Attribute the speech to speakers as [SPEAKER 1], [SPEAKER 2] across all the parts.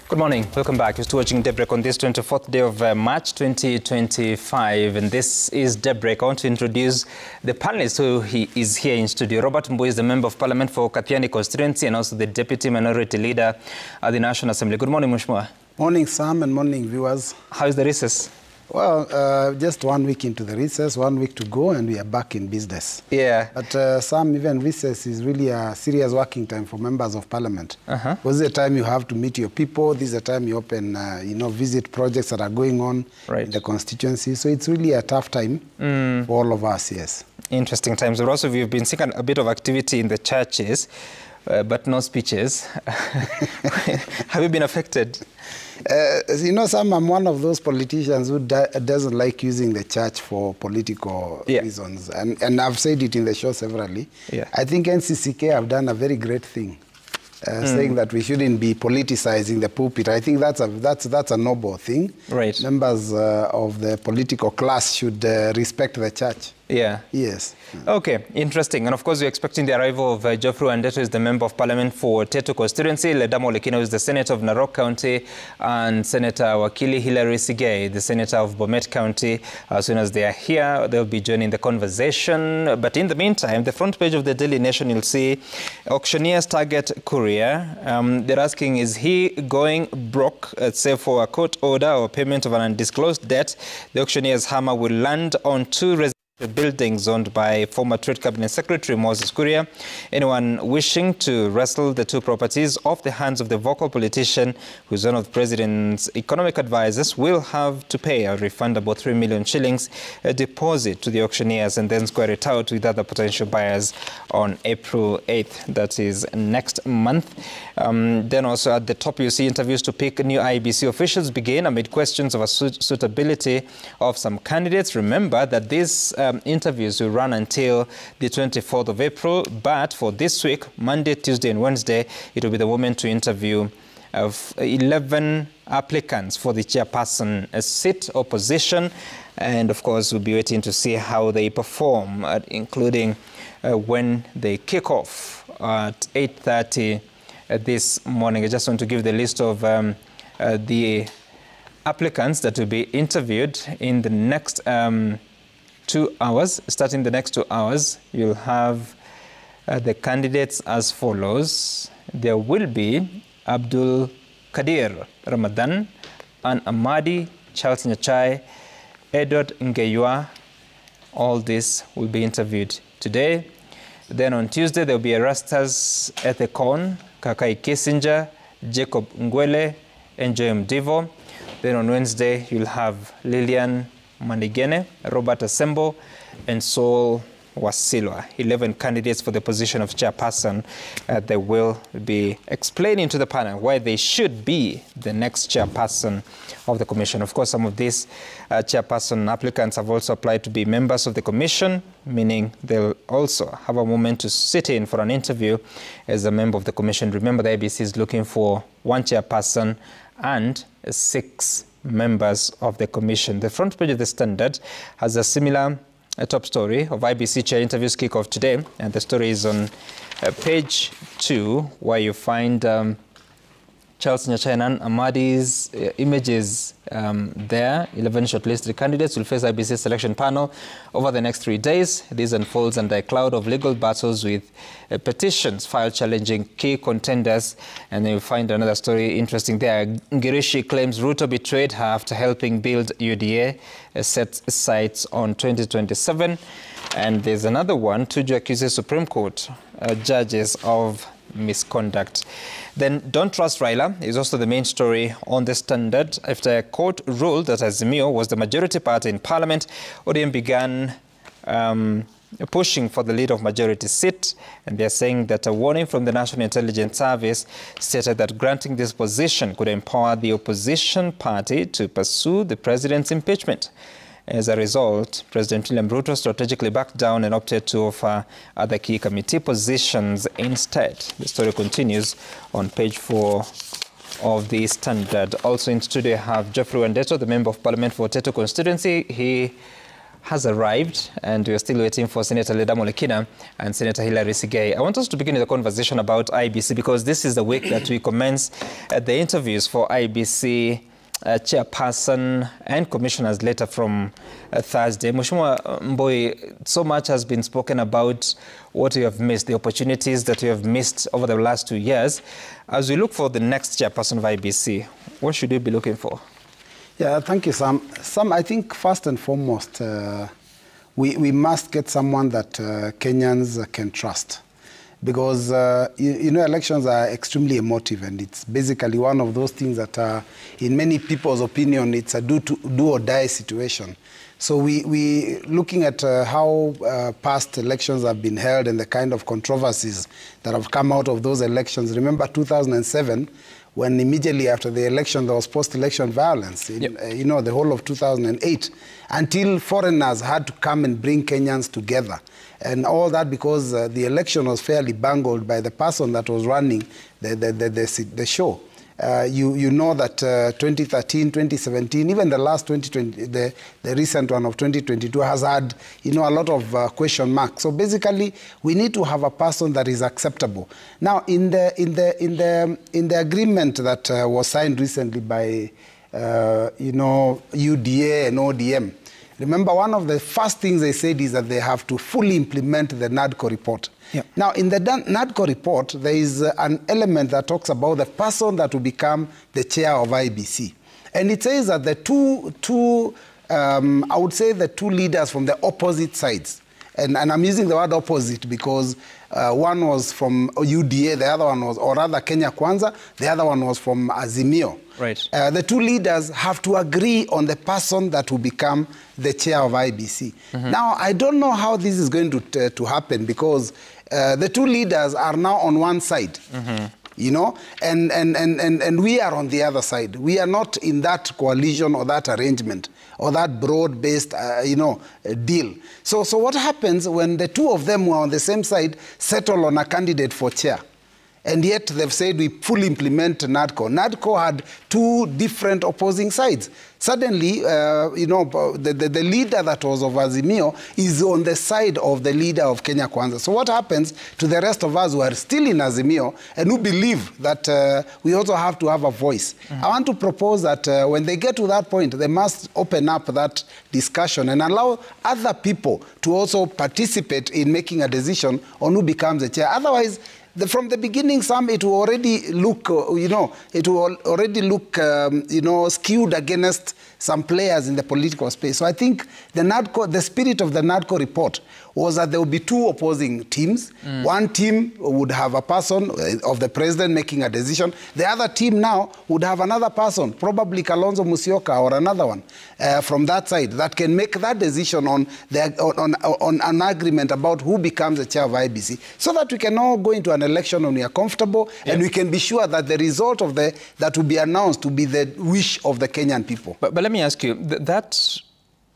[SPEAKER 1] Good morning. Welcome back. You're still watching Daybreak on this 24th day of March 2025. And this is Daybreak. I want to introduce the panelist who is here in studio. Robert Mbui is the Member of Parliament for Kathiani constituency and also the Deputy Minority Leader at the National Assembly. Good morning, Mheshimiwa.
[SPEAKER 2] Morning, Sam, and morning, viewers.
[SPEAKER 1] How is the recess?
[SPEAKER 2] Well, just 1 week into the recess, 1 week to go, and we are back in business.
[SPEAKER 1] Yeah.
[SPEAKER 2] But Sam, even recess is really a serious working time for members of parliament. Because this is the time you have to meet your people. This is the time you open, visit projects that are going on in the constituency. So it's really a tough time for all of us, yes. Interesting times.
[SPEAKER 1] But also, we've been seeing a bit of activity in the churches, but no speeches. Have you been affected?
[SPEAKER 2] Sam, I'm one of those politicians who doesn't like using the church for political reasons. And I've said it in the show severally. Yeah. I think NCCK have done a very great thing, saying that we shouldn't be politicizing the pulpit. I think that's a noble thing. Right. Members of the political class should respect the church.
[SPEAKER 1] Yeah.
[SPEAKER 2] Yes.
[SPEAKER 1] Okay, interesting. And of course, we're expecting the arrival of Geoffrey Wandeto, who is the Member of Parliament for Tetu constituency, Ledamo Lekina, who is the Senator of Narok County, and Senator Wakili Hilary Sigei, the Senator of Bomet County. As soon as they are here, they'll be joining the conversation. But in the meantime, the front page of the Daily Nation, you'll see auctioneers target courier. They're asking, is he going broke, say for a court order or payment of an undisclosed debt? The auctioneer's hammer will land on two buildings owned by former Trade Cabinet Secretary Moses Kuria. Anyone wishing to wrestle the two properties off the hands of the vocal politician, who is one of the president's economic advisors, will have to pay a refundable 3 million shillings deposit to the auctioneers and then square it out with other potential buyers on April 8th. That is next month. Then also at the top, you see interviews to pick new IEBC officials begin amid questions of suitability of some candidates. Remember that these interviews will run until the 24th of April, but for this week, Monday, Tuesday and Wednesday, it will be the moment to interview 11 applicants for the chairperson seat or position, and of course we'll be waiting to see how they perform, including when they kick off at 8:30 this morning. I just want to give the list of the applicants that will be interviewed in the next 2 hours. Starting the next 2 hours, you'll have the candidates as follows. There will be Abdul Kadir Ramadan, Ann Amadi, Charles Nyachai, Edward Ngeywa. All this will be interviewed today. Then on Tuesday, there will be Erastus Ethekon, Kakai Kissinger, Jacob Ngwele, and Joem Divo. Then on Wednesday, you'll have Lillian Manigene, Robert Asembo, and Saul Wasilwa. 11 candidates for the position of chairperson. They will be explaining to the panel why they should be the next chairperson of the commission. Of course, some of these chairperson applicants have also applied to be members of the commission, meaning they'll also have a moment to sit in for an interview as a member of the commission. Remember, the IEBC is looking for one chairperson and 6 members of the commission. The front page of the Standard has a similar top story of IEBC chair interviews kick off today, and the story is on page 2, where you find Charles Nyachai and Ann Amadi's images there. 11 shortlisted candidates will face IEBC selection panel over the next 3 days. This unfolds under a cloud of legal battles with petitions filed challenging key contenders. And then you find another story interesting there. Ngirishi claims Ruto betrayed her after helping build UDA, sets sights on 2027. And there's another one. Tuju accuses Supreme Court judges of misconduct. Then Don't Trust Raila is also the main story on the Standard. After a court ruled that Azimio was the majority party in Parliament, ODM began pushing for the lead of majority seat, and they're saying that a warning from the National Intelligence Service stated that granting this position could empower the opposition party to pursue the president's impeachment. As a result, President William Ruto strategically backed down and opted to offer other key committee positions instead. The story continues on page 4 of the Standard. Also in studio, I have Geoffrey Wandeto, the Member of Parliament for Tetu constituency. He has arrived, and we're still waiting for Senator Ledamo Lekina and Senator Hilary Sigei. I want us to begin the conversation about IEBC because this is the week that we commence the interviews for IEBC chairperson and commissioners later from Thursday. Mheshimiwa Mboi, so much has been spoken about what you have missed, the opportunities that you have missed over the last 2 years. As we look for the next chairperson of IEBC, what should we be looking for?
[SPEAKER 2] Yeah, thank you, Sam. Sam, I think first and foremost, we must get someone that Kenyans can trust. Because, you know, elections are extremely emotive, and it's basically one of those things that, in many people's opinion, it's a do or die situation. So we looking at how past elections have been held and the kind of controversies that have come out of those elections. Remember 2007, when immediately after the election there was post-election violence, you know, the whole of 2008, until foreigners had to come and bring Kenyans together. And all that because the election was fairly bungled by the person that was running the show. You know that 2013, 2017, even the last 2020, the recent one of 2022 has had, you know, a lot of question marks. So basically, we need to have a person that is acceptable. Now, in the agreement that was signed recently by, you know, UDA and ODM, remember, one of the first things they said is that they have to fully implement the NADCO report. Yep. Now, in the NADCO report, there is an element that talks about the person that will become the chair of IEBC. And it says that the I would say the two leaders from the opposite sides, and I'm using the word opposite because one was from UDA, the other one was, or rather Kenya Kwanza, the other one was from Azimio.
[SPEAKER 1] Right.
[SPEAKER 2] The two leaders have to agree on the person that will become the chair of IEBC. Mm-hmm. Now, I don't know how this is going to happen because the two leaders are now on one side. Mm-hmm. You know, and we are on the other side. We are not in that coalition or that arrangement or that broad-based, you know, deal. So what happens when the two of them who are on the same side settle on a candidate for chair? And yet they've said we fully implement NADCO. NADCO had two different opposing sides. Suddenly, you know, the leader that was of Azimio is on the side of the leader of Kenya Kwanza. So what happens to the rest of us who are still in Azimio and who believe that we also have to have a voice? Mm-hmm. I want to propose that when they get to that point, they must open up that discussion and allow other people to also participate in making a decision on who becomes the chair. Otherwise, from the beginning, Sam, it will already look, you know, it will already look, you know, skewed against some players in the political space. So I think the spirit of the NADCO report was that there would be two opposing teams. Mm. One team would have a person of the president making a decision. The other team now would have another person, probably Kalonzo Musyoka or another one from that side that can make that decision on an agreement about who becomes the chair of IEBC, so that we can all go into an election when we are comfortable, yep, and we can be sure that the result of that will be announced to be the wish of the Kenyan people. But
[SPEAKER 1] let me ask you, that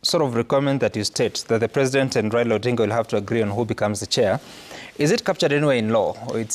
[SPEAKER 1] sort of requirement that you state, that the president and Raila Odinga will have to agree on who becomes the chair, is it captured anywhere in law? Or
[SPEAKER 2] it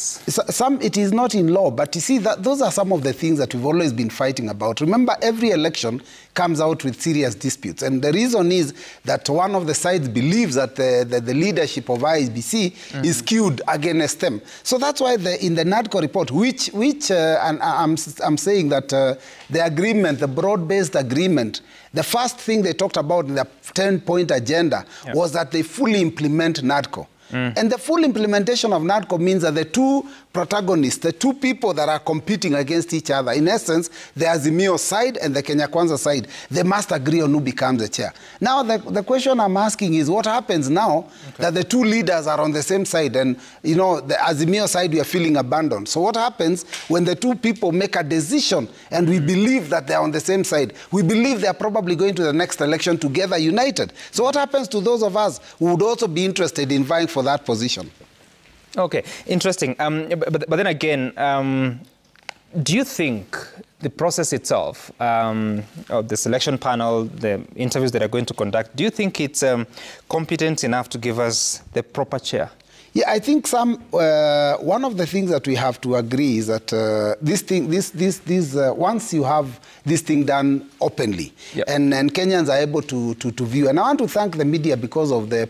[SPEAKER 2] is not in law, but you see, those are some of the things that we've always been fighting about. Remember, every election comes out with serious disputes. And the reason is that one of the sides believes that the leadership of IEBC mm-hmm. is skewed against them. So that's why in the NADCO report, which and I'm saying that the agreement, the broad-based agreement, the first thing they talked about in the 10-point agenda, yep, was that they fully implement NADCO. Mm. And the full implementation of NADCO means that the two protagonists, the two people that are competing against each other, in essence, the Azimio side and the Kenya Kwanza side, they must agree on who becomes the chair. Now, the question I'm asking is, what happens now that the two leaders are on the same side and, you know, the Azimio side, we are feeling abandoned? So what happens when the two people make a decision and we believe that they're on the same side? We believe they're probably going to the next election together, united. So what happens to those of us who would also be interested in vying for that position?
[SPEAKER 1] Okay, interesting. But then again, do you think the process itself, of the selection panel, the interviews that are going to conduct, do you think it's competent enough to give us the proper chair?
[SPEAKER 2] Yeah, I think one of the things that we have to agree is that once you have this thing done openly, yep, and Kenyans are able to view, and I want to thank the media because of the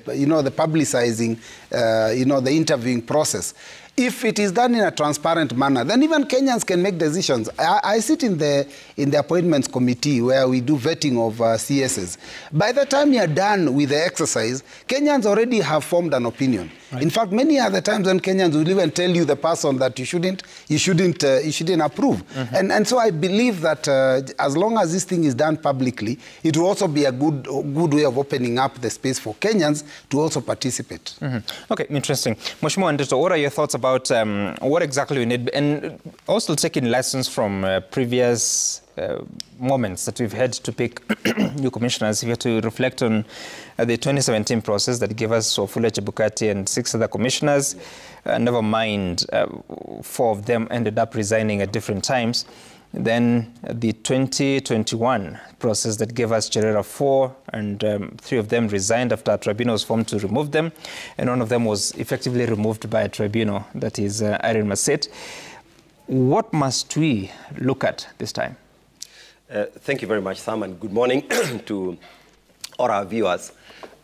[SPEAKER 2] publicizing, the interviewing process. If it is done in a transparent manner, then even Kenyans can make decisions. I sit in the appointments committee where we do vetting of CSs. By the time you're done with the exercise, Kenyans already have formed an opinion. Right. In fact, many other times when Kenyans will even tell you the person that you shouldn't approve. Mm-hmm. And so I believe that as long as this thing is done publicly, it will also be a good way of opening up the space for Kenyans to also participate.
[SPEAKER 1] Mm-hmm. Okay, interesting. Mheshimiwa Ndito, what are your thoughts about what exactly we need, and also taking lessons from previous moments that we've had to pick new commissioners? If you have to reflect on the 2017 process that gave us Wafula Chebukati and 6 other commissioners, never mind 4 of them ended up resigning at different times. Then the 2021 process that gave us Cherera 4, and 3 of them resigned after a tribunal was formed to remove them, and 1 of them was effectively removed by a tribunal, that is Irene Maset. What must we look at this time?
[SPEAKER 3] Thank you very much, Sam, and good morning to all our viewers.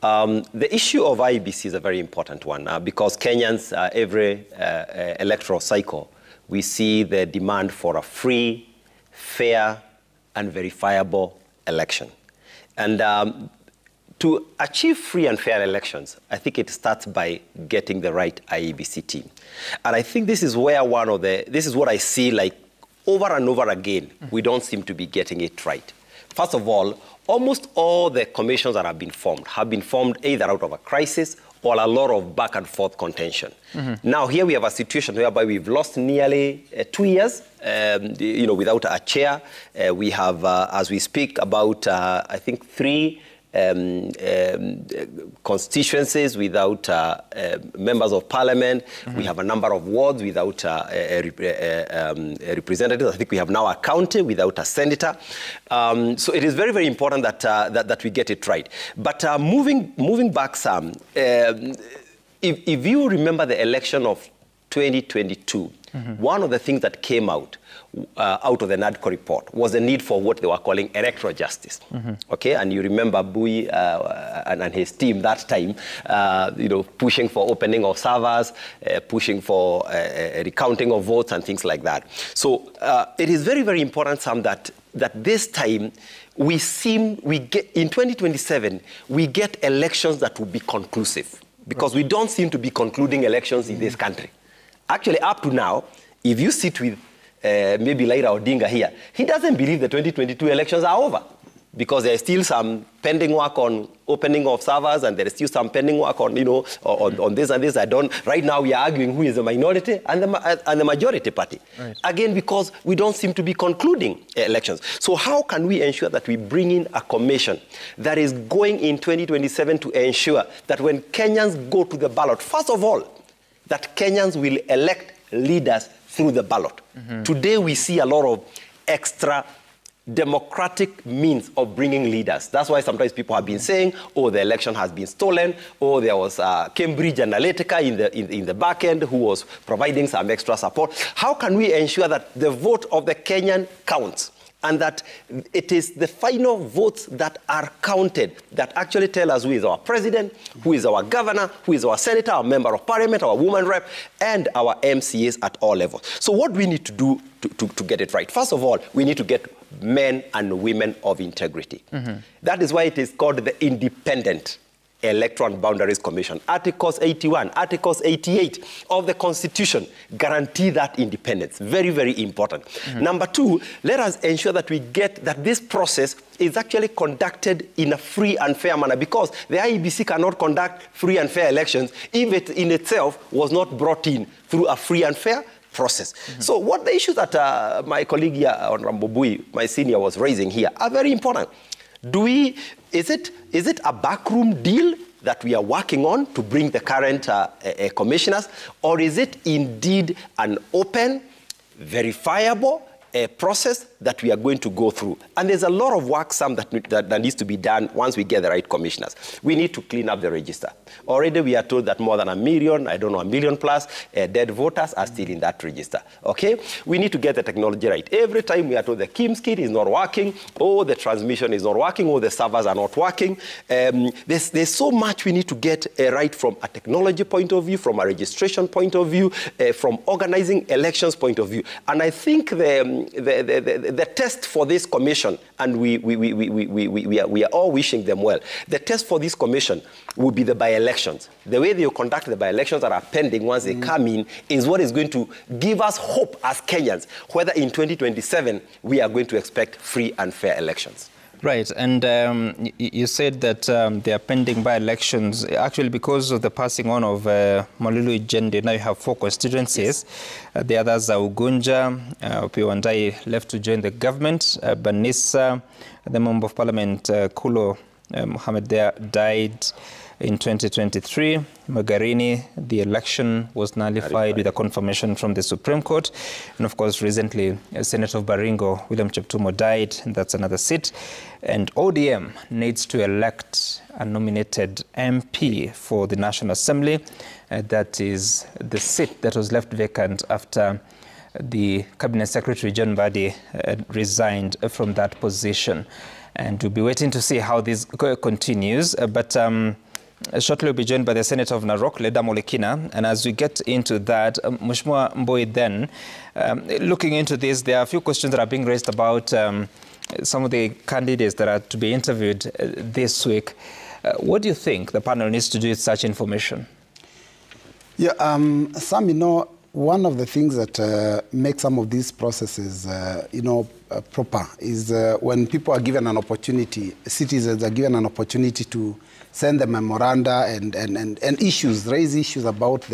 [SPEAKER 3] The issue of IEBC is a very important one because Kenyans, every electoral cycle, we see the demand for a free, fair, and verifiable election. And to achieve free and fair elections, I think it starts by getting the right IEBC team. And I think this is where this is what I see like over and over again, we don't seem to be getting it right. First of all, almost all the commissions that have been formed either out of a crisis or a lot of back and forth contention. Mm-hmm. Now here we have a situation whereby we've lost nearly 2 years, without a chair. We have, as we speak, about I think 3 constituencies without members of parliament. Mm-hmm. We have a number of wards without representatives. I think we have now a county without a senator. So it is very, very important that we get it right. But moving back, Sam, if you remember the election of 2022, mm-hmm, one of the things that came out of the NADCO report was the need for what they were calling electoral justice. Mm-hmm. Okay, and you remember Bui and his team that time, pushing for opening of servers, pushing for recounting of votes and things like that. So it is very, very important, Sam, that this time in 2027, we get elections that will be conclusive, because we don't seem to be concluding elections in this country. Actually, up to now, if you sit with maybe Raila Odinga here, he doesn't believe the 2022 elections are over, because there is still some pending work on opening of servers, and there is still some pending work on, on this and this. Right now we are arguing who is the minority and the majority party. Right. Again, because we don't seem to be concluding elections. So how can we ensure that we bring in a commission that is going in 2027 to ensure that when Kenyans go to the ballot, first of all, that Kenyans will elect leaders through the ballot. Mm-hmm. Today we see a lot of extra democratic means of bringing leaders. That's why sometimes people have been saying, oh, the election has been stolen, or there was Cambridge Analytica in the back end who was providing some extra support. How can we ensure that the vote of the Kenyan counts, and that it is the final votes that are counted that actually tell us who is our president, who is our governor, who is our senator, our member of parliament, our woman rep, and our MCAs at all levels. So what we need to do to get it right? First of all, we need to get men and women of integrity. Mm-hmm. That is why it is called the Independent Electoral and Boundaries Commission. Articles 81, Articles 88 of the Constitution guarantee that independence. Very, very important. Mm-hmm. Number 2, let us ensure that we get that this process is actually conducted in a free and fair manner, because the IEBC cannot conduct free and fair elections if it in itself was not brought in through a free and fair process. Mm-hmm. So what the issues that my colleague here, Honorable Bui, my senior, was raising here are very important. Is it a backroom deal that we are working on to bring the current commissioners, or is it indeed an open, verifiable, a process that we are going to go through. And there's a lot of work, Sam, that needs to be done once we get the right commissioners. We need to clean up the register. Already we are told that more than 1 million, I don't know, 1 million plus dead voters are still in that register. Okay? We need to get the technology right. Every time we are told the KIMS kit is not working, or the transmission is not working, or the servers are not working. There's so much we need to get right from a technology point of view, from a registration point of view, from organizing elections point of view. And I think the test for this commission, and we are all wishing them well, the test for this commission will be the by-elections. The way they conduct the by-elections that are pending once they come in is what is going to give us hope as Kenyans, whether in 2027 we are going to expect free and fair elections.
[SPEAKER 1] Right, and you said that they are pending by-elections. Actually, because of the passing on of Malulu Ijende, now you have 4 constituencies. Yes. The others are Ugunja, Opiwandai left to join the government. Banissa, the Member of Parliament, Kulo Mohammed there, died in 2023. Magarini, the election was nullified with a confirmation from the Supreme Court. And of course, recently, Senator of Baringo, William Cheptumo, died. And that's another seat. And ODM needs to elect a nominated MP for the National Assembly. That is the seat that was left vacant after the Cabinet Secretary, John Mbadi, resigned from that position. And we'll be waiting to see how this continues. Shortly we'll be joined by the Senator of Narok, Ledamo Olekina. And as we get into that, Mheshimiwa Mboi then, looking into this, there are a few questions that are being raised about some of the candidates that are to be interviewed this week. What do you think the panel needs to do with such information?
[SPEAKER 2] Yeah, Sam, you know, one of the things that make some of these processes, proper is when people are given an opportunity, citizens are given an opportunity to send the memoranda and issues, raise issues about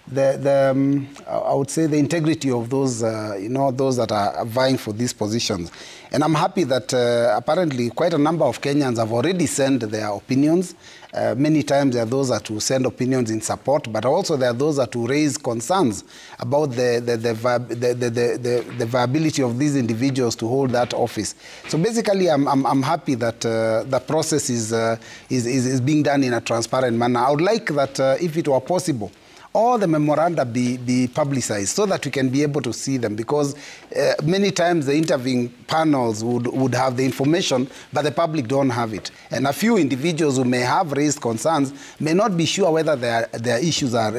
[SPEAKER 2] I would say the integrity of those, those that are vying for these positions. And I'm happy that apparently quite a number of Kenyans have already sent their opinions. Many times there are those that will send opinions in support, but also there are those that will raise concerns about the viability of these individuals to hold that office. So basically, I'm happy that the process is being done in a transparent manner. I would like that if it were possible, all the memoranda be publicized so that we can be able to see them, because many times the interviewing panels would have the information, but the public don't have it. And a few individuals who may have raised concerns may not be sure whether their issues are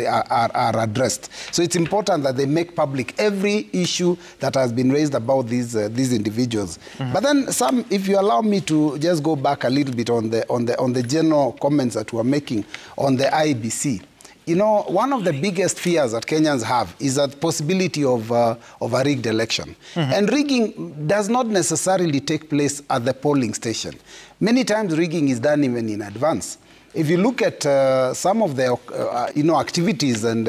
[SPEAKER 2] addressed. So it's important that they make public every issue that has been raised about these individuals. Mm-hmm. But then some, if you allow me to just go back a little bit on the general comments that we're making on the IEBC. You know, one of the biggest fears that Kenyans have is the possibility of a rigged election. Mm-hmm. And rigging does not necessarily take place at the polling station. Many times rigging is done even in advance. If you look at some of the activities and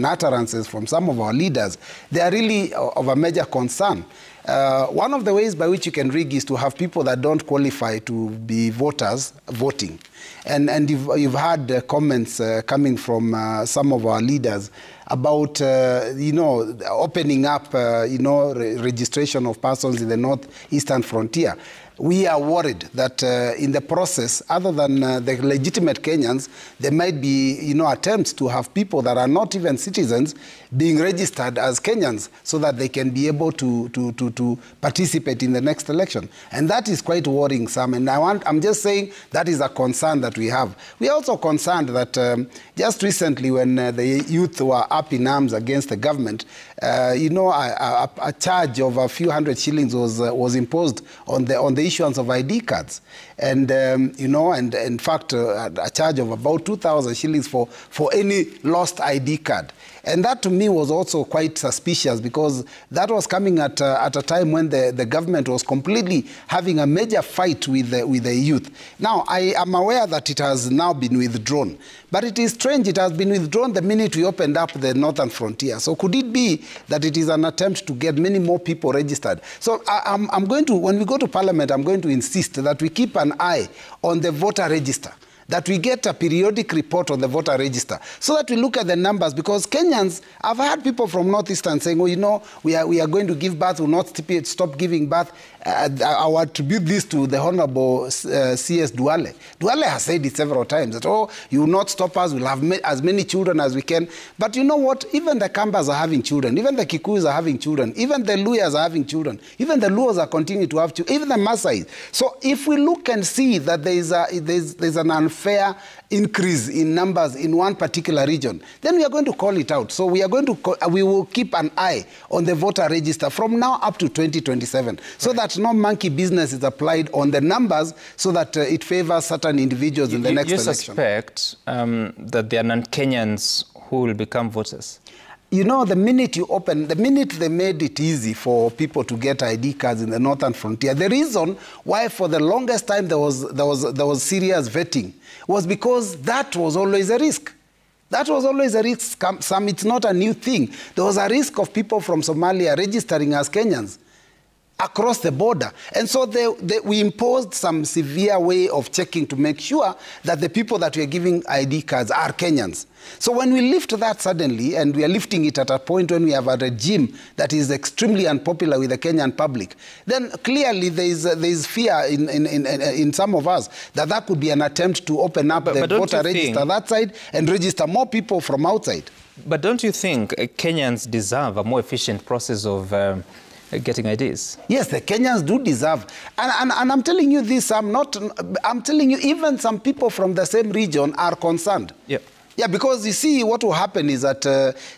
[SPEAKER 2] utterances from some of our leaders, they are really of a major concern. One of the ways by which you can rig is to have people that don't qualify to be voters voting. And you've had comments coming from some of our leaders about, opening up, registration of persons in the northeastern frontier. We are worried that in the process, other than the legitimate Kenyans, there might be, attempts to have people that are not even citizens being registered as Kenyans so that they can be able to participate in the next election. And that is quite worrying, Sam. And I'm just saying that is a concern that we have. We are also concerned that just recently when the youth were up in arms against the government, a charge of a few hundred shillings was imposed on the issuance of ID cards. And, and in fact, a charge of about 2,000 shillings for any lost ID card. And that to me was also quite suspicious, because that was coming at a time when the government was completely having a major fight with the youth. Now, I am aware that it has now been withdrawn. But it is strange, it has been withdrawn the minute we opened up the northern frontier. So could it be that it is an attempt to get many more people registered? So I'm going to, when we go to Parliament, I'm going to insist that we keep an eye on the voter register. that we get a periodic report on the voter register so that we look at the numbers, because Kenyans, I've had people from Northeastern saying, oh, you know, we are going to give birth, we'll not stop giving birth. I will attribute this to the Honorable C.S. Duale. Duale has said it several times, that, oh, you will not stop us, we'll have as many children as we can. But you know what? Even the Kambas are having children, even the Kikuyus are having children, even the Luyas are having children, even the Luos are continuing to have children, even the Maasai. So if we look and see that there's an unfair increase in numbers in one particular region, then we are going to call it out. So we are going to we will keep an eye on the voter register from now up to 2027, so that no monkey business is applied on the numbers, so that it favors certain individuals in the next election.
[SPEAKER 1] You suspect that there are non-Kenyans who will become voters?
[SPEAKER 2] You know, the minute they made it easy for people to get ID cards in the northern frontier, the reason why for the longest time there was serious vetting was because that was always a risk. That was always a risk. It's not a new thing. There was a risk of people from Somalia registering as Kenyans across the border. And so we imposed some severe way of checking to make sure that the people that we are giving ID cards are Kenyans. So when we lift that suddenly, and we are lifting it at a point when we have a regime that is extremely unpopular with the Kenyan public, then clearly there is fear in some of us that could be an attempt to open up the voter register that side and register more people from outside.
[SPEAKER 1] But don't you think Kenyans deserve a more efficient process of getting IDs?
[SPEAKER 2] Yes, the Kenyans do deserve. And I'm telling you this, I'm telling you, even some people from the same region are concerned.
[SPEAKER 1] Yep.
[SPEAKER 2] Yeah, because you see, what will happen is that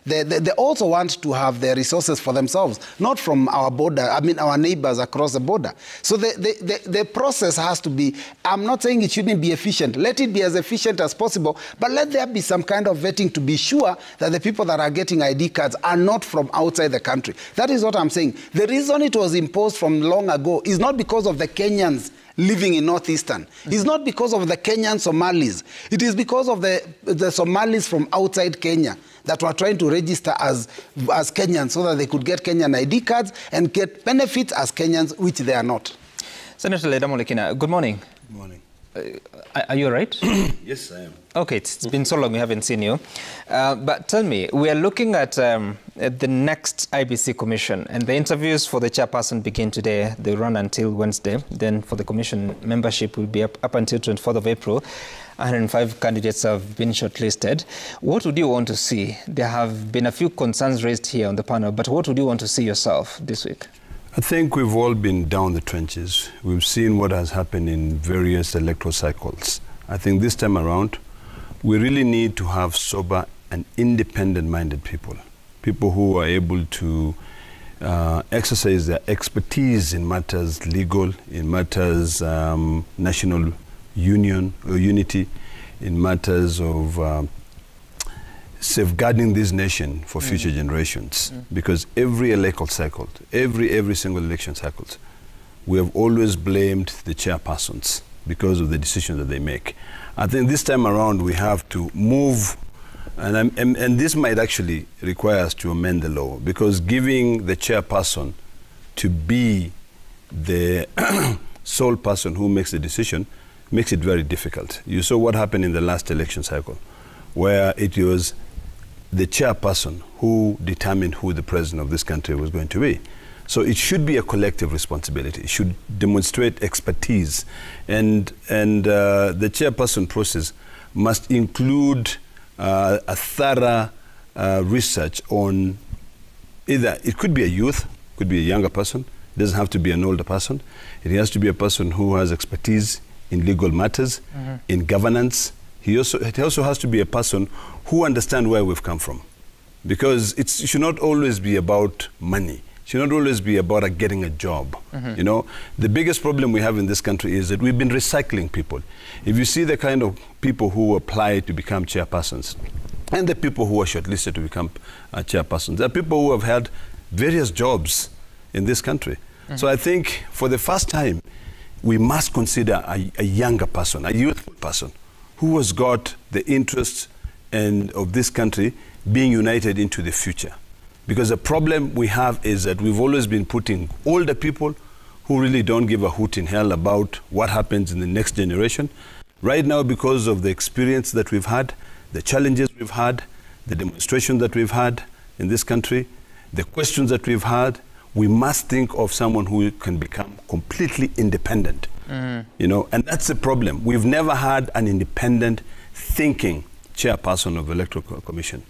[SPEAKER 2] they also want to have their resources for themselves, not from our border, our neighbors across the border. So the process has to be, I'm not saying it shouldn't be efficient. Let it be as efficient as possible, but let there be some kind of vetting to be sure that the people that are getting ID cards are not from outside the country. That is what I'm saying. The reason it was imposed from long ago is not because of the Kenyans living in Northeastern. It's not because of the Kenyan Somalis. It is because of the Somalis from outside Kenya that were trying to register as Kenyans so that they could get Kenyan ID cards and get benefits as Kenyans, which they are not.
[SPEAKER 1] Senator Ledamo Lekina, good morning.
[SPEAKER 4] Good morning.
[SPEAKER 1] Are you all right?
[SPEAKER 4] Yes, I am.
[SPEAKER 1] Okay, it's been so long we haven't seen you. But tell me, we are looking at the next IEBC commission, and the interviews for the chairperson begin today. They run until Wednesday. Then for the commission, membership will be up until 24th of April. 105 candidates have been shortlisted. What would you want to see? There have been a few concerns raised here on the panel, but what would you want to see yourself this week?
[SPEAKER 4] I think we've all been down the trenches. We've seen what has happened in various electoral cycles. I think this time around, we really need to have sober and independent-minded people. People who are able to exercise their expertise in matters legal, in matters national union or unity, in matters of safeguarding this nation for future generations. Because every electoral cycle, every single election cycle, we have always blamed the chairpersons because of the decisions that they make. I think this time around we have to move, and this might actually require us to amend the law, because giving the chairperson to be the sole person who makes the decision makes it very difficult. You saw what happened in the last election cycle, where it was the chairperson who determined who the president of this country was going to be. So it should be a collective responsibility. It should demonstrate expertise. And the chairperson process must include a thorough research on either, it could be a youth, could be a younger person, it doesn't have to be an older person. It has to be a person who has expertise in legal matters, in governance. It also has to be a person who understands where we've come from. Because it should not always be about money. It should not always be about getting a job. You know, the biggest problem we have in this country is that we've been recycling people. If you see the kind of people who apply to become chairpersons and the people who are shortlisted to become chairpersons, there are people who have had various jobs in this country. So I think for the first time, we must consider a younger person, a youthful person, who has got the interests of this country being united into the future. Because the problem we have is that we've always been putting older people who really don't give a hoot in hell about what happens in the next generation, Right now, because of the experience that we've had, the challenges we've had, the demonstration that we've had in this country, the questions that we've had, we must think of someone who can become completely independent. You know, and that's the problem. We've never had an independent thinking chairperson of the Electoral Commission.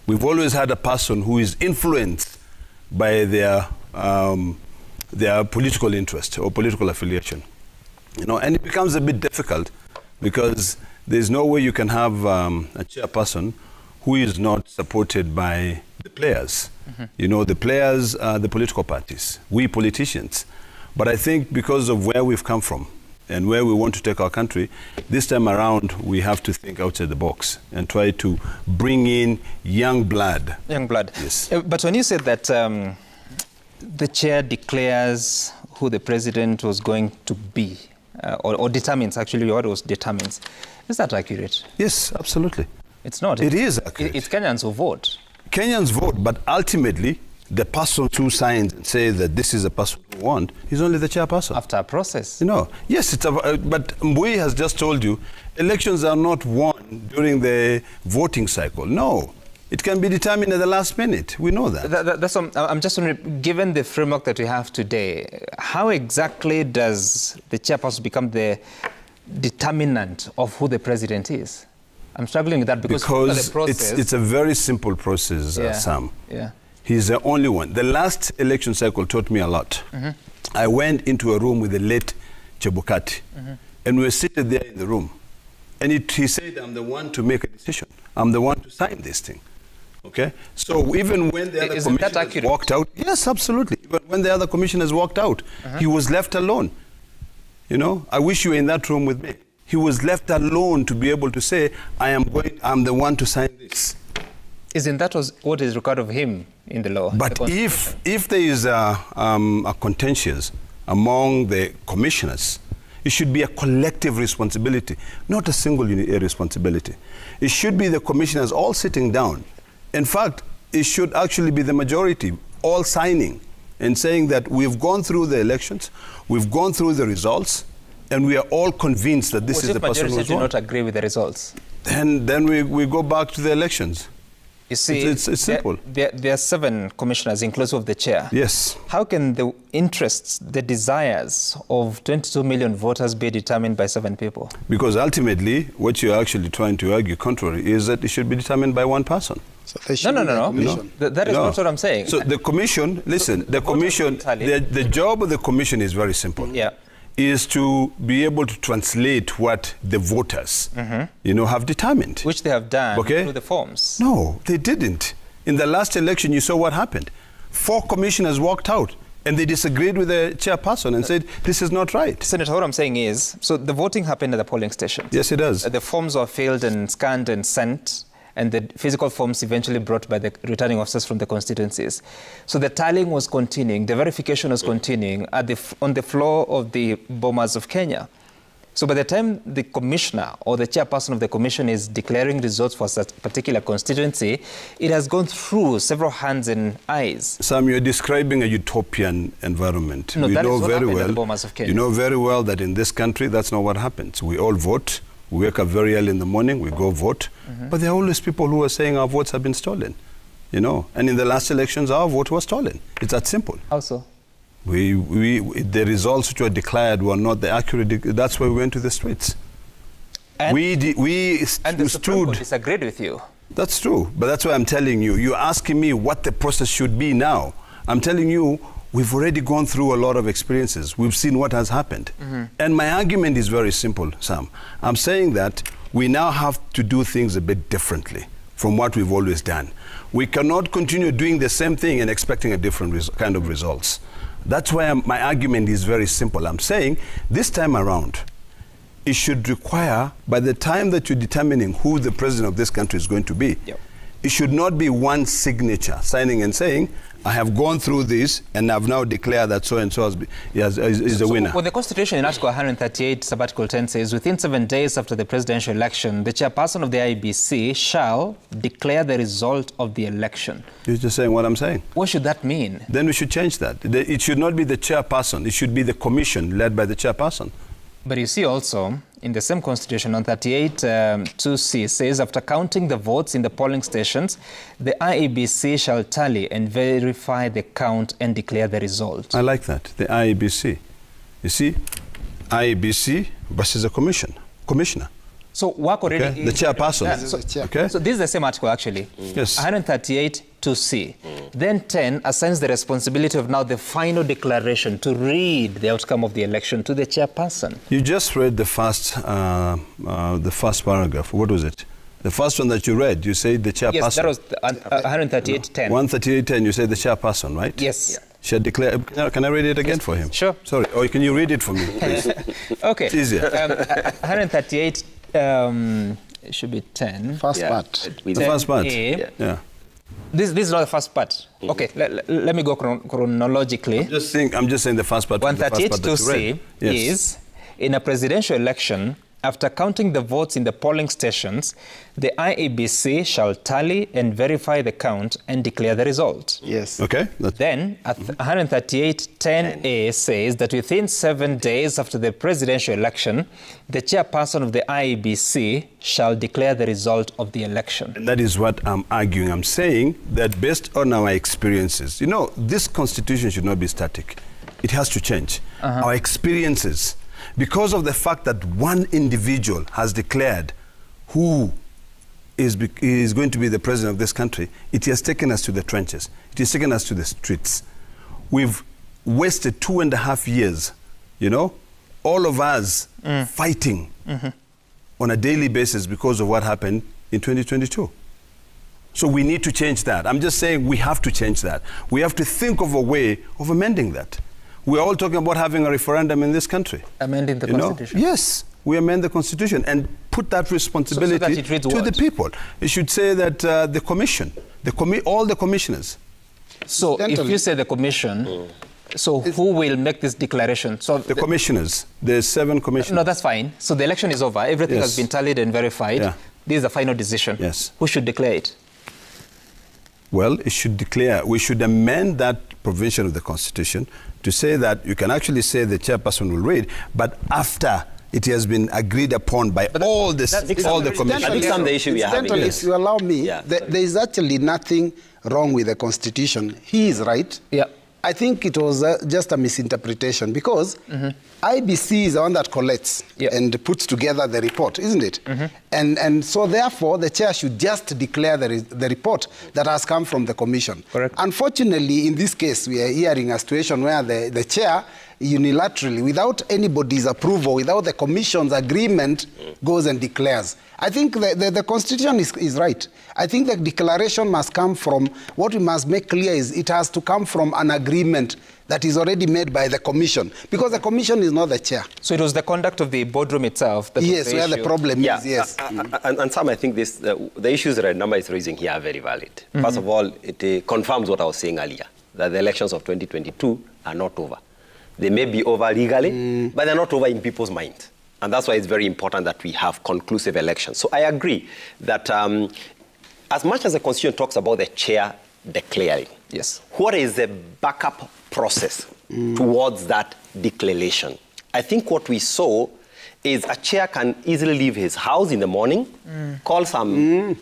[SPEAKER 4] We've always had a person who is influenced by their political interest or political affiliation. You know, and it becomes a bit difficult because there's no way you can have a chairperson who is not supported by the players. You know, the players are the political parties, we politicians. But I think because of where we've come from and where we want to take our country, this time around we have to think outside the box and try to bring in young blood. Young blood. Yes.
[SPEAKER 1] But when you said that the chair declares who the president was going to be, or determines, actually what was determines, is that accurate?
[SPEAKER 4] Yes, absolutely.
[SPEAKER 1] It's not.
[SPEAKER 4] It is accurate.
[SPEAKER 1] It's Kenyans who vote.
[SPEAKER 4] Kenyans vote, but ultimately, the person who signs and says that this is a person who won is only the chairperson.
[SPEAKER 1] After a process.
[SPEAKER 4] You know, yes, it's but Mbui has just told you, elections are not won during the voting cycle. No. It can be determined at the last minute. We know that.
[SPEAKER 1] That's I'm just wondering, given the framework that we have today, how exactly does the chairperson become the determinant of who the president is? I'm struggling with that because the process,
[SPEAKER 4] it's a very simple process, Sam.
[SPEAKER 1] Yeah.
[SPEAKER 4] He's the only one. The last election cycle taught me a lot. I went into a room with the late Chebukati, and we were seated there in the room. And he said, I'm the one to make a decision. I'm the one to sign this thing. Okay? So even when the other commissioners walked out, yes, absolutely. But when the other commissioners walked out, he was left alone. You know, I wish you were in that room with me. He was left alone to be able to say, I'm the one to sign this.
[SPEAKER 1] Isn't that what is required of him in the law?
[SPEAKER 4] But if there is a contentious among the commissioners, it should be a collective responsibility, not a single responsibility. It should be the commissioners all sitting down. In fact, it should actually be the majority all signing and saying that we've gone through the elections, we've gone through the results, and we are all convinced that this is the person who won.
[SPEAKER 1] What if majority do not agree with the results?
[SPEAKER 4] Then we go back to the elections.
[SPEAKER 1] You see,
[SPEAKER 4] it's simple.
[SPEAKER 1] There are 7 commissioners, inclusive of the chair.
[SPEAKER 4] Yes.
[SPEAKER 1] How can the interests, the desires of 22 million voters be determined by 7 people?
[SPEAKER 4] Because ultimately, what you're actually trying to argue contrary is that it should be determined by one person.
[SPEAKER 1] So no. That is not what I'm saying.
[SPEAKER 4] So the commission, listen, the commission, the job of the commission is very simple.
[SPEAKER 1] Yeah.
[SPEAKER 4] Is to be able to translate what the voters, you know, have determined.
[SPEAKER 1] Which they have done through the forms.
[SPEAKER 4] No, they didn't. In the last election, you saw what happened. 4 commissioners walked out and they disagreed with the chairperson and said, this is not right.
[SPEAKER 1] Senator, what I'm saying is, so the voting happened at the polling station.
[SPEAKER 4] Yes, it does.
[SPEAKER 1] The forms were filled and scanned and sent, and the physical forms eventually brought by the returning officers from the constituencies. So the tallying was continuing, the verification was continuing on the floor of the Bomas of Kenya. So by the time the commissioner or the chairperson of the commission is declaring results for such particular constituency, it has gone through several hands and eyes.
[SPEAKER 4] Sam, you're describing a utopian environment.
[SPEAKER 1] No, that is what happened at the Bomas of Kenya.
[SPEAKER 4] You know very well that in this country, that's not what happens. We all vote. We wake up very early in the morning, we go vote. But there are always people who are saying our votes have been stolen, you know. And in the last elections, our vote was stolen. It's that simple.
[SPEAKER 1] How so?
[SPEAKER 4] The results which were declared were not the accurate. That's why we went to the streets.
[SPEAKER 1] And the Supreme Court disagreed with you.
[SPEAKER 4] That's true. But that's why I'm telling you. You're asking me what the process should be now. I'm telling you, we've already gone through a lot of experiences. We've seen what has happened. And my argument is very simple, Sam. I'm saying that we now have to do things a bit differently from what we've always done. We cannot continue doing the same thing and expecting a different kind of results. That's why my argument is very simple. I'm saying this time around, it should require, by the time that you're determining who the president of this country is going to be, it should not be one signature signing and saying, I have gone through this and I've now declared that so-and-so is the winner.
[SPEAKER 1] Well, the Constitution in Article 138, Subarticle 10 says, within 7 days after the presidential election, the chairperson of the IEBC shall declare the result of the election.
[SPEAKER 4] You're just saying what I'm saying.
[SPEAKER 1] What should that mean?
[SPEAKER 4] Then we should change that. It should not be the chairperson. It should be the commission led by the chairperson.
[SPEAKER 1] But you see also, in the same constitution on 38(2)(c) says, after counting the votes in the polling stations, the IEBC shall tally and verify the count and declare the result.
[SPEAKER 4] I like that, the IEBC. You see, IEBC versus a commissioner.
[SPEAKER 1] So work already...
[SPEAKER 4] Okay. The chairperson.
[SPEAKER 1] So this is the same article, actually.
[SPEAKER 4] Yes.
[SPEAKER 1] 138(2)(c). Then 10 assigns the responsibility of now the final declaration to read the outcome of the election to the chairperson.
[SPEAKER 4] You just read the first paragraph. What was it? The first one that you read, you said the chairperson.
[SPEAKER 1] Yes, that was 138.10.
[SPEAKER 4] 138.10, you said the chairperson, right?
[SPEAKER 1] Yes. Yeah.
[SPEAKER 4] Shall declare. Can I read it again for him?
[SPEAKER 1] Sure.
[SPEAKER 4] Sorry. Or can you read it for me, please?
[SPEAKER 1] Okay.
[SPEAKER 4] It's easier.
[SPEAKER 1] 138 it should be 10.
[SPEAKER 2] First part.
[SPEAKER 4] The first part.
[SPEAKER 1] Yeah. This is not the first part. Okay, let me go chronologically.
[SPEAKER 4] I'm just saying the first part.
[SPEAKER 1] 138(2)(c) is, in a presidential election, after counting the votes in the polling stations, the IEBC shall tally and verify the count and declare the result.
[SPEAKER 2] Yes.
[SPEAKER 4] Okay.
[SPEAKER 1] Then, 138(10)(a) says that within 7 days after the presidential election, the chairperson of the IEBC shall declare the result of the election.
[SPEAKER 4] And that is what I'm arguing. I'm saying that based on our experiences, you know, this constitution should not be static. It has to change. Our experiences, because of the fact that one individual has declared who is going to be the president of this country, it has taken us to the trenches. It has taken us to the streets. We've wasted 2.5 years, you know, all of us fighting on a daily basis because of what happened in 2022. So we need to change that. I'm just saying we have to change that. We have to think of a way of amending that. We're all talking about having a referendum in this country.
[SPEAKER 1] Amending the Constitution?
[SPEAKER 4] Yes, we amend the Constitution and put that responsibility to the people. It should say that the Commission, all the commissioners.
[SPEAKER 1] So if you say the Commission, so who will make this declaration? So
[SPEAKER 4] the commissioners, there's 7 commissioners.
[SPEAKER 1] No, that's fine. So the election is over. Everything has been tallied and verified.
[SPEAKER 4] Yeah.
[SPEAKER 1] This is the final decision.
[SPEAKER 4] Yes.
[SPEAKER 1] Who should declare it?
[SPEAKER 4] Well, it should declare, we should amend that provision of the Constitution to say that you can actually say the chairperson will read, but after it has been agreed upon by all the commissioners.
[SPEAKER 3] I think some of the issue we are having.
[SPEAKER 2] If you allow me, there is actually nothing wrong with the Constitution. He is right.
[SPEAKER 1] Yeah.
[SPEAKER 2] I think it was just a misinterpretation because IBC is the one that collects and puts together the report, isn't it? And so therefore the chair should just declare the report that has come from the commission.
[SPEAKER 1] Correct.
[SPEAKER 2] Unfortunately, in this case, we are hearing a situation where the chair unilaterally, without anybody's approval, without the commission's agreement, goes and declares. I think the Constitution is right. I think the declaration must come from, what we must make clear is it has to come from an agreement that is already made by the commission, because the commission is not the chair.
[SPEAKER 1] So it was the conduct of the boardroom itself that
[SPEAKER 2] was the where issue. The problem is, yes.
[SPEAKER 3] And Sam, I think the issues that Nama is raising here are very valid. First of all, it confirms what I was saying earlier, that the elections of 2022 are not over. They may be over legally, but they're not over in people's minds. And that's why it's very important that we have conclusive elections. So I agree that as much as the Constitution talks about the chair declaring, what is the backup process towards that declaration? I think what we saw is a chair can easily leave his house in the morning, call some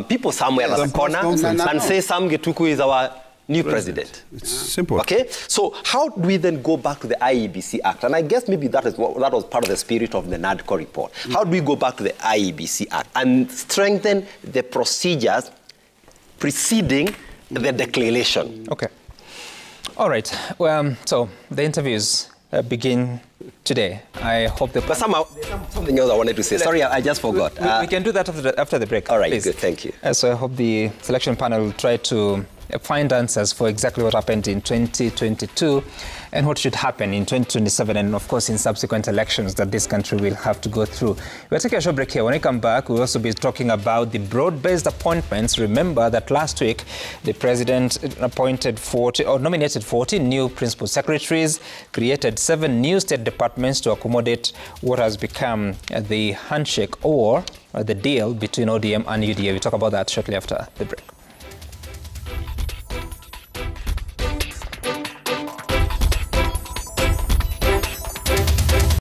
[SPEAKER 3] people somewhere at the corner, and say Sam Getuku is our new president.
[SPEAKER 4] It's simple.
[SPEAKER 3] Okay, so how do we then go back to the IEBC Act? And I guess maybe that was part of the spirit of the NADCO report. How do we go back to the IEBC Act and strengthen the procedures preceding the declaration?
[SPEAKER 1] Okay. All right. Well, so the interviews begin today. I hope the...
[SPEAKER 3] But somehow, something else I wanted to say. Sorry, I just forgot.
[SPEAKER 1] We can do that after the break.
[SPEAKER 3] All right,
[SPEAKER 1] please.
[SPEAKER 3] Good, thank you.
[SPEAKER 1] So I hope the selection panel will try to find answers for exactly what happened in 2022 and what should happen in 2027 and, of course, in subsequent elections that this country will have to go through. We'll take a short break here. When we come back, we'll also be talking about the broad-based appointments. Remember that last week, the president nominated 14 new principal secretaries, created 7 new state departments to accommodate what has become the handshake or the deal between ODM and UDA. We'll talk about that shortly after the break.